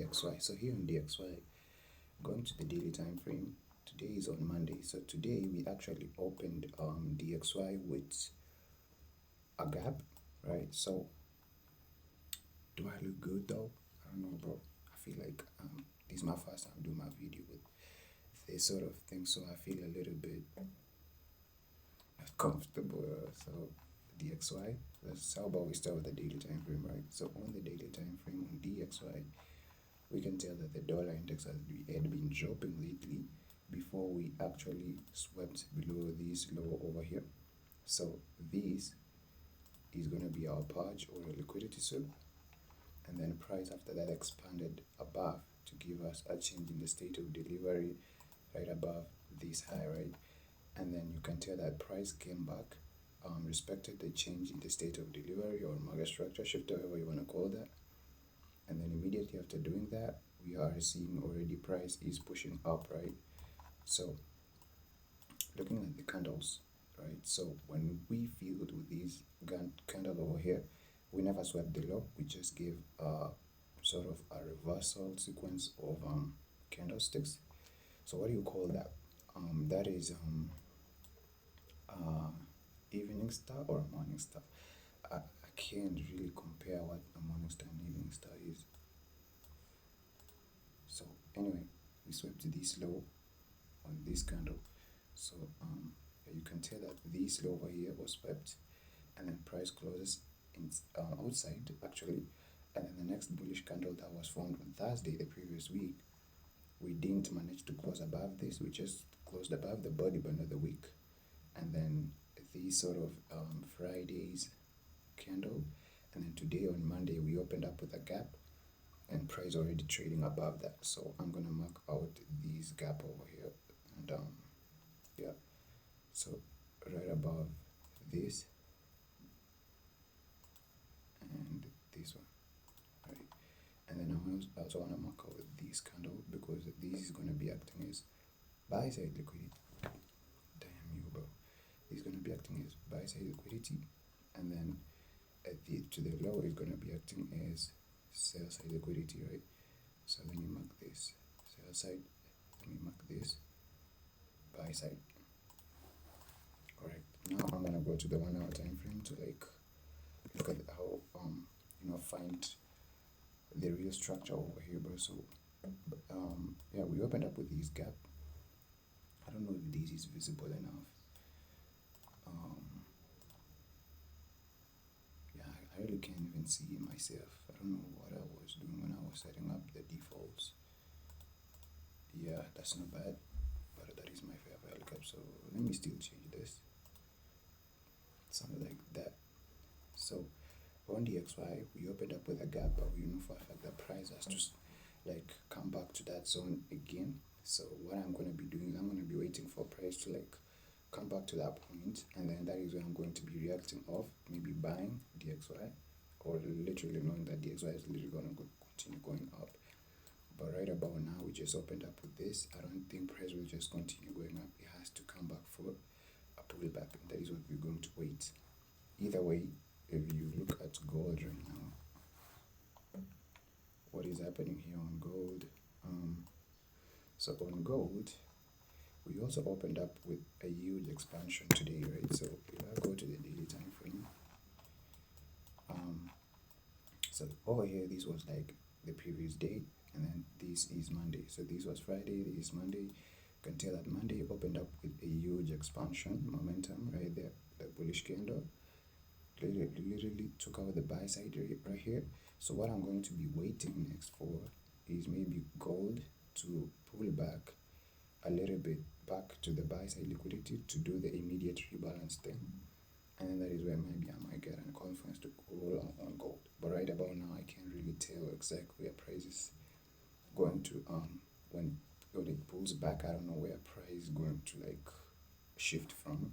DXY. So here on DXY, going to the daily time frame. Today is on Monday. So today we actually opened DXY with a gap, right? So do I look good though? I don't know, bro. I feel like this is my first time doing my video with this sort of thing, so I feel a little bit comfortable. So DXY. How about we start with the daily time frame, right? So on the daily time frame on DXY, we can tell that the dollar index had been dropping lately before we actually swept below this low over here. So this is going to be our purge or a liquidity sweep, and then price after that expanded above to give us a change in the state of delivery right above this high, right? And then you can tell that price came back, respected the change in the state of delivery or market structure shift, however you want to call that. And then immediately after doing that, we are seeing already price is pushing up, right? So looking at the candles, right? So when we filled with these candle over here, we never swept the low. We just gave sort of a reversal sequence of candlesticks. So what do you call that? That is evening star or morning star. I can't really compare what a morning star and evening star is. So anyway, we swept this low on this candle. So you can tell that this low over here was swept, and then price closes in outside actually, and then the next bullish candle that was formed on Thursday the previous week, we didn't manage to close above this. We just closed above the body but not the wick. And then these sort of Friday's candle, and then today on Monday we opened up with a gap, and price already trading above that. So I'm gonna mark out this gap over here, and yeah, so right above this and this one, right? And then I also want to mark out this candle because this is going to be acting as buy side liquidity. Damn you, bro. This is going to be acting as buy side liquidity, and then to the low is going to be acting as sell side liquidity, right? So let me mark this sell side, let me mark this buy side. Alright, now I'm gonna go to the 1 hour time frame to like look at how find the real structure over here, bro. So yeah, we opened up with this gap. I don't know if this is visible enough. Yeah, I really can't even see myself. I don't know what I was doing when I was setting up the defaults. Yeah, that's not bad, but that is my favorite cap. So let me still change this, something like that. So on DXY, we opened up with a gap, but we know for a fact that price has to like come back to that zone again. So what I'm going to be doing, I'm going to be waiting for price to like come back to that point, and then that is when I'm going to be reacting off, maybe buying DXY, or literally knowing that DXY is literally going to continue going up. But right about now, we just opened up with this. I don't think price will just continue going up. It has to come back for a pullback, and that is what we're going to wait. Either way, if you look at gold right now, what is happening here on gold? So on gold, we also opened up with a huge expansion today, right? So if I go to the daily time frame, so over here, this was like the previous day, and then this is Monday. So this was Friday, this is Monday. You can tell that Monday opened up with a huge expansion momentum right there, the bullish candle. Literally took out the buy side right here. So what I'm going to be waiting next for is maybe gold to pull back a little bit back to the buy side liquidity to do the immediate rebalance thing, and then that is where maybe I might get a confidence to roll on gold. But right about now, I can't really tell exactly where price is going to when it pulls back. I don't know where price is going to like shift from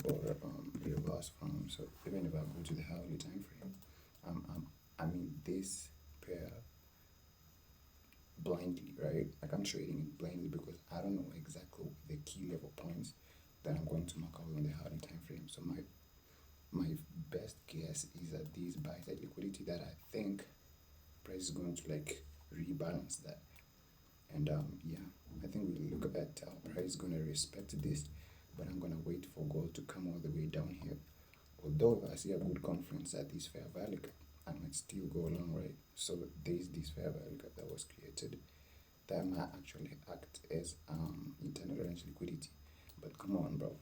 or reverse from. So even if I go to the hourly time frame, I mean this pair blindly, right? Like I'm trading it blindly because I don't know exactly the key level points that I'm going to mark out on the hourly time frame. So my best guess is that these buy side liquidity that I think price is going to like rebalance that. And yeah, I think we look at our price gonna respect this, but I'm gonna wait for gold to come all the way down here. Although if I see a good conference at this fair value gap, I might still go along, right? So there's this fair value gap that was created that might actually act as internal range liquidity. But come on, bro,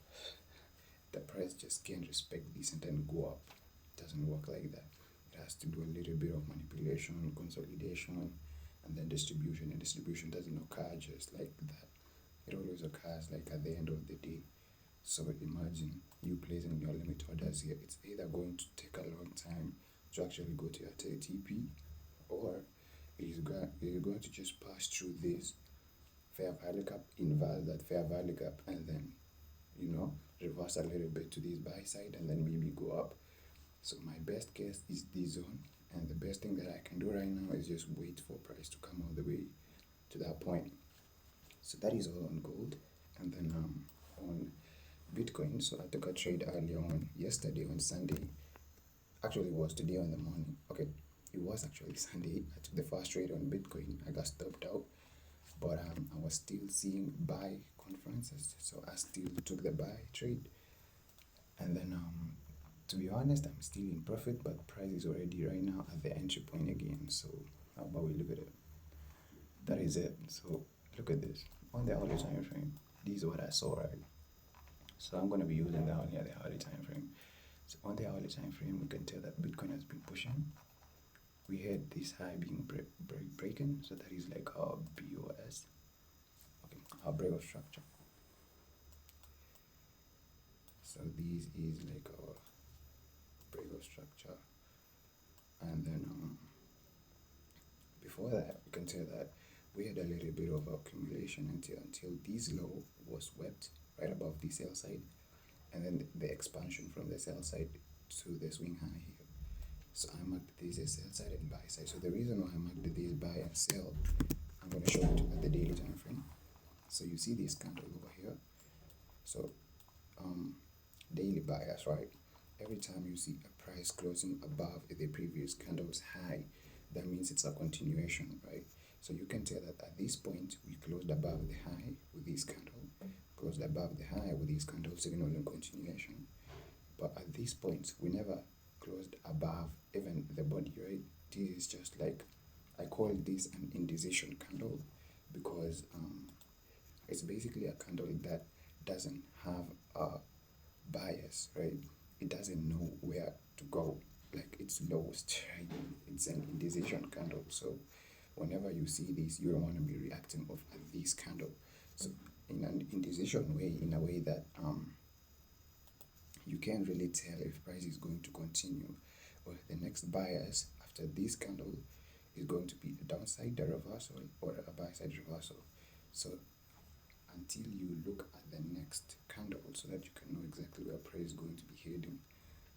the price just can't respect this and then go up. It doesn't work like that. It has to do a little bit of manipulation, consolidation, and then distribution. And distribution doesn't occur just like that. It always occurs like at the end of the day. So imagine you placing your limit orders here. It's either going to take a long time to actually go to your TP, or you're going to just pass through this fair value gap, invert that fair value gap, and then reverse a little bit to this buy side, and then maybe go up. So my best case is this zone, and the best thing that I can do right now is just wait for price to come all the way to that point. So that is all on gold. And then on Bitcoin, so I took a trade earlier on yesterday on Sunday. Actually, it was today on the morning. Okay, it was actually Sunday. I took the first trade on Bitcoin. I got stopped out, but I was still seeing buy conferences, so I still took the buy trade. And then to be honest, I'm still in profit, but price is already right now at the entry point again. So how about we look at it? That is it. So look at this on the hourly time frame. This is what I saw, right? So I'm going to be using the hourly time frame. So on the hourly time frame, we can tell that Bitcoin has been pushing. We had this high being breaking, so that is like our BOS, okay, our break of structure. So this is like our break of structure, and then before that, we can tell that we had a little bit of accumulation until this low was swept right above the sell side, and then the expansion from the sell side to the swing high here. So I marked this as sell side and buy side. So the reason why I marked this buy and sell, I'm going to show it at the daily time frame. So you see this candle over here. So daily bias, right? Every time you see a price closing above the previous candle's high, that means it's a continuation, right? So you can tell that at this point we closed above the high with this candle, closed above the high with this candle, signaling continuation. But at this point we never closed above even the body, right? This is just like, I call this an indecision candle, because it's basically a candle that doesn't have a bias, right? It doesn't know where to go, like it's lost, right? It's an indecision candle. So whenever you see this, you don't want to be reacting off at this candle. So in an indecision way, in a way that you can't really tell if price is going to continue, or the next bias after this candle is going to be a downside reversal or a buy side reversal. So until you look at the next candle, so that you can know exactly where price is going to be heading.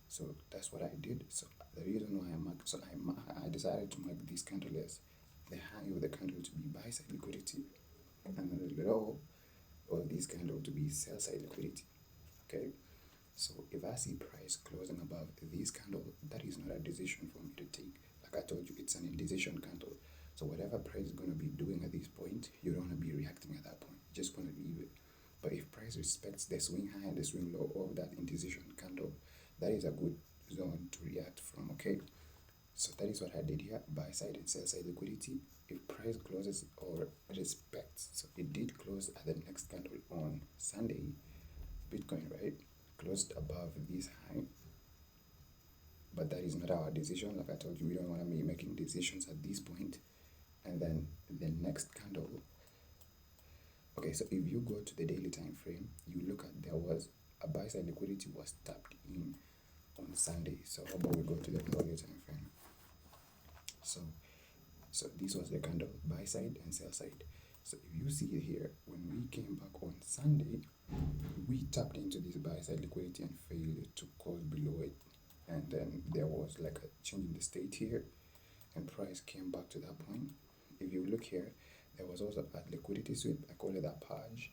So that's what I did. So the reason why I decided to mark this candle as the high of the candle to be buy side liquidity, and then the low of this candle to be sell side liquidity. Okay, so if I see price closing above this candle, that is not a decision for me to take. Like I told you, it's an indecision candle. So whatever price is going to be doing at this point, you don't want to be reacting at that point. You just want to leave it. But if price respects the swing high and the swing low of that indecision candle, that is a good zone to react from. Okay, so that is what I did here: buy side and sell side liquidity. If price closes or respects, so it did close at the next candle on Sunday, Bitcoin, right, closed above this high, but that is not our decision. Like I told you, we don't want to be making decisions at this point. And then the next candle, okay, so if you go to the daily time frame, you look at, there was a buy side liquidity was tapped in on Sunday. So how about we go to the hourly time frame? So this was the candle, buy side and sell side. So if you see it here, when we came back on Sunday, we tapped into this buy side liquidity and failed to close below it. And then there was like a change in the state here, and price came back to that point. If you look here, there was also a liquidity sweep, I call it a purge,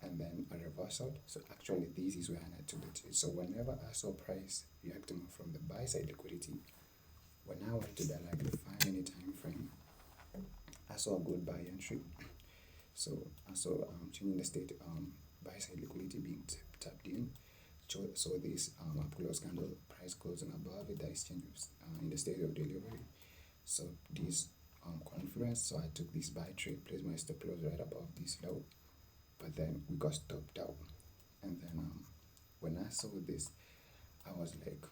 and then a reversal. So actually this is where I took the trade. So whenever I saw price reacting from the buy side liquidity, when I went to the like the 5 minute time frame, I saw a good buy entry. So I saw changing the state, buy side liquidity being tapped in. So this up close candle price closing above it, that is changing in the state of delivery. So this confluence, so I took this buy trade, placed my stop loss right above this low, but then we got stopped out. And then when I saw this, I was like,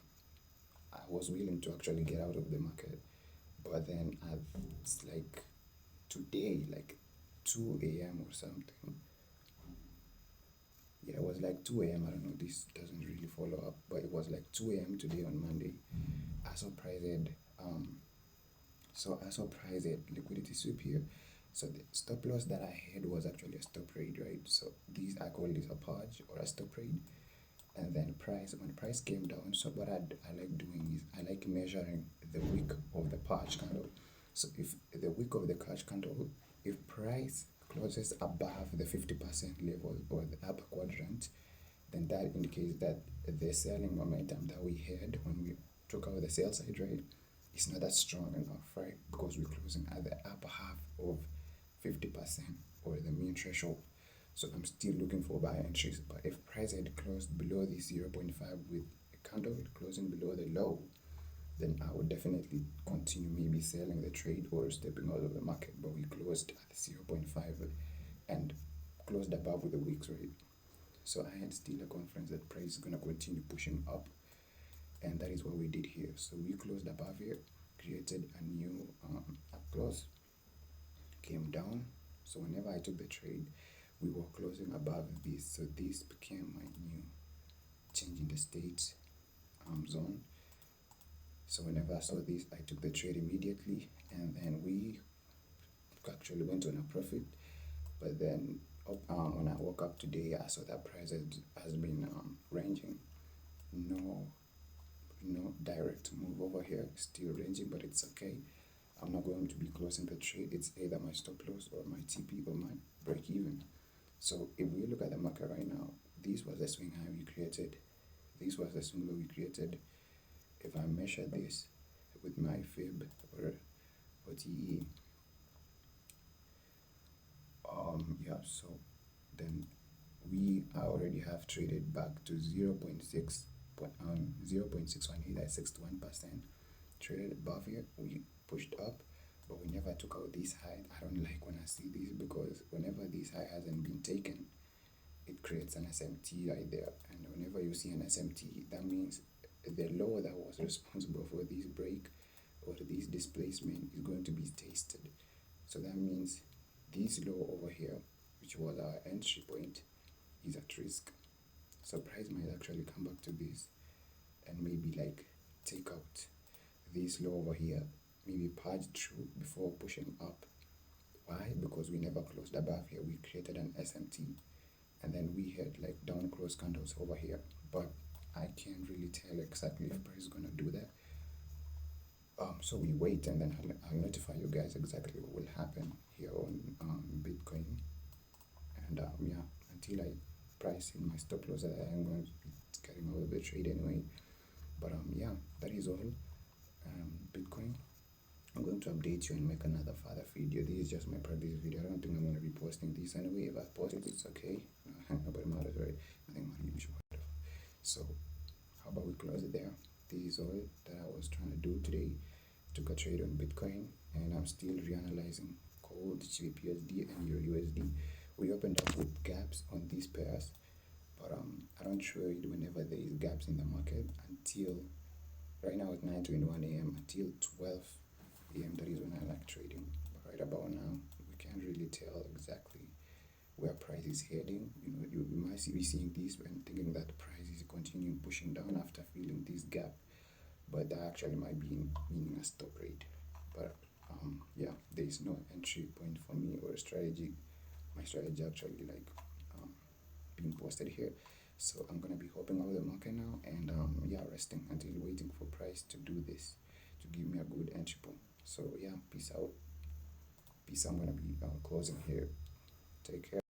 I was willing to actually get out of the market, but then it's like today, like 2 a.m. or something. Yeah, it was like 2 a.m. I don't know, this doesn't really follow up, but it was like 2 a.m. today on Monday. I saw price at liquidity sweep here. So the stop loss that I had was actually a stop rate, right? So these, I call this a purge or a stop rate. And then price, when price came down, so what I like doing is I like measuring the wick of the purge candle. So if the wick of the purge candle, if price closes above the 50% level or the upper quadrant, then that indicates that the selling momentum that we had when we took out the sell side, right, is not that strong enough, right? Because we're closing at the upper half of 50% or the mean threshold. So I'm still looking for buy entries. But if price had closed below the 0.5 with a candle closing below the low, then I would definitely continue maybe selling the trade or stepping out of the market. But we closed at 0.5 and closed above with the wicks rate. So I had still a confidence that price is going to continue pushing up. And that is what we did here. So we closed above here, created a new up close, came down. So whenever I took the trade, we were closing above this. So this became my new change in the state zone. So whenever I saw this, I took the trade immediately, and then we actually went on a profit. But then when I woke up today, I saw that price has been ranging. No direct move over here, still ranging, but it's okay. I'm not going to be closing the trade. It's either my stop loss or my TP or my break even. So if we look at the market right now, this was the swing high we created. This was the swing low we created. If I measure this with my fib or OTE, yeah, so then we already have traded back to 0.618, that's 61%. Traded above here, we pushed up, but we never took out this high. I don't like when I see this, because whenever this high hasn't been taken, it creates an SMT right there. And whenever you see an SMT, that means the low that was responsible for this break or this displacement is going to be tested. So that means this low over here, which was our entry point, is at risk. So price might actually come back to this and maybe like take out this low over here, maybe purge through before pushing up. Why? Because we never closed above here. We created an SMT, and then we had like down close candles over here, but I can't really tell exactly if price is gonna do that. So we wait, and then I'll notify you guys exactly what will happen here on Bitcoin. And yeah, until I price in my stop loss, I'm going to be getting out of the trade anyway. But yeah, that is all. Bitcoin. I'm going to update you and make another further video. This is just my practice video. I don't think I'm going to be posting this anyway. If I post it, it's okay. Nobody matters, right? Nothing matters. So how about we close it there? This is all that I was trying to do today. Took a trade on Bitcoin, and I'm still reanalyzing gold, GBP and Euro USD. We opened up with gaps on these pairs, but I don't trade whenever there is gaps in the market until right now at 9:21 a.m. until 12 a.m. That is when I like trading. But right about now, we can't really tell exactly where price is heading. You might be seeing this and thinking that the price is continuing pushing down after filling this gap, but that actually might be meaning a stop rate. But yeah, there is no entry point for me or a strategy. My strategy actually like being posted here. So I'm gonna be hopping out of the market now, and yeah, resting until waiting for price to do this, to give me a good entry point. So yeah, peace out. Peace. I'm gonna be closing here. Take care.